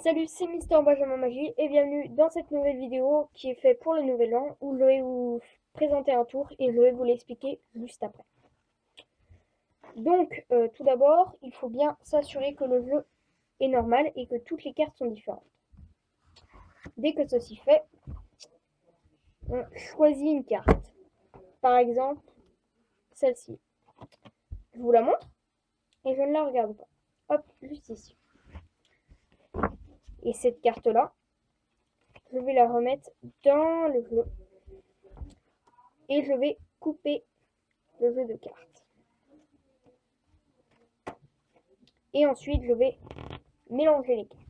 Salut, c'est Mister Benjamin Magie et bienvenue dans cette nouvelle vidéo qui est faite pour le nouvel an où je vais vous présenter un tour et je vais vous l'expliquer juste après. Donc, tout d'abord, il faut bien s'assurer que le jeu est normal et que toutes les cartes sont différentes. Dès que ceci fait, on choisit une carte. Par exemple, celle-ci. Je vous la montre et je ne la regarde pas. Hop, juste ici. Et cette carte-là, je vais la remettre dans le jeu et je vais couper le jeu de cartes. Et ensuite, je vais mélanger les cartes.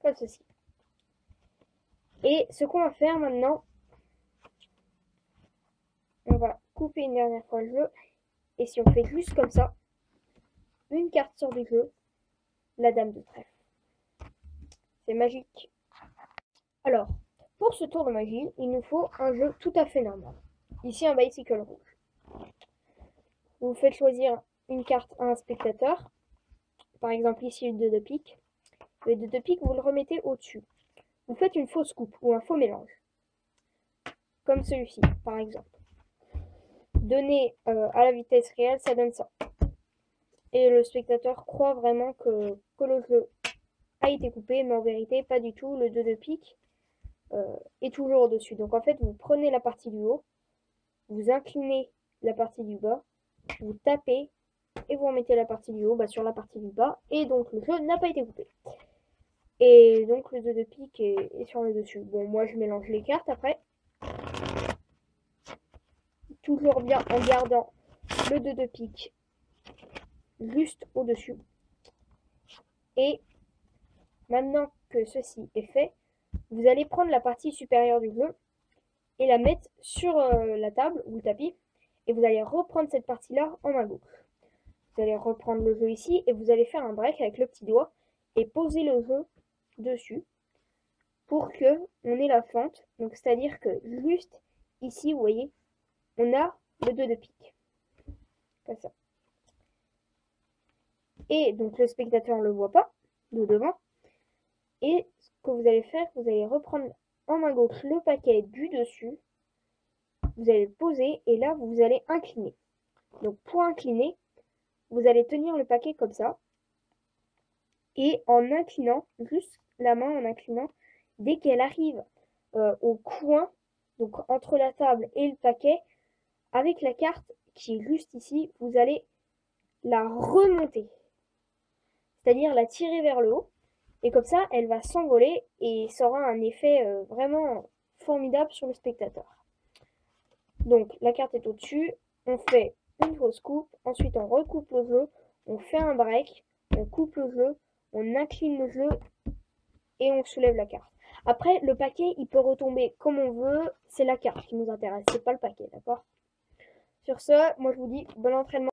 Comme ceci. Et ce qu'on va faire maintenant, on va couper une dernière fois le jeu. Et si on fait juste comme ça, une carte sort du jeu, la dame de trèfle. C'est magique. Alors, pour ce tour de magie, il nous faut un jeu tout à fait normal. Ici, un bicycle rouge. Vous faites choisir une carte à un spectateur. Par exemple, ici, le 2 de pique. Le 2 de pique, vous le remettez au-dessus. Vous faites une fausse coupe ou un faux mélange. Comme celui-ci, par exemple. Donné à la vitesse réelle, ça donne ça. Et le spectateur croit vraiment que le jeu a été coupé, mais en vérité, pas du tout. Le 2 de pique est toujours au-dessus. Donc en fait, vous prenez la partie du haut, vous inclinez la partie du bas, vous tapez, et vous remettez la partie du haut sur la partie du bas, et donc le jeu n'a pas été coupé. Et donc le 2 de pique est sur le dessus. Bon, moi je mélange les cartes après. Toujours bien en gardant le 2 de pique juste au-dessus. Et maintenant que ceci est fait, vous allez prendre la partie supérieure du jeu et la mettre sur la table ou le tapis. Et vous allez reprendre cette partie-là en main gauche. Vous allez reprendre le jeu ici et vous allez faire un break avec le petit doigt et poser le jeu dessus pour que on ait la fente. Donc c'est-à-dire que juste ici, vous voyez, on a le 2 de pique. Comme ça. Et donc le spectateur ne le voit pas de devant. Et ce que vous allez faire, vous allez reprendre en main gauche le paquet du dessus. Vous allez le poser et là, vous allez incliner. Donc pour incliner, vous allez tenir le paquet comme ça. Et en inclinant, juste la main en inclinant, dès qu'elle arrive au coin, donc entre la table et le paquet, avec la carte qui est juste ici, vous allez la remonter. C'est-à-dire la tirer vers le haut. Et comme ça, elle va s'envoler et ça aura un effet vraiment formidable sur le spectateur. Donc la carte est au-dessus, on fait une fausse coupe, ensuite on recoupe le jeu, on fait un break, on coupe le jeu, on incline le jeu et on soulève la carte. Après, le paquet, il peut retomber comme on veut, c'est la carte qui nous intéresse, c'est pas le paquet, d'accord? Sur ce, moi je vous dis bon entraînement.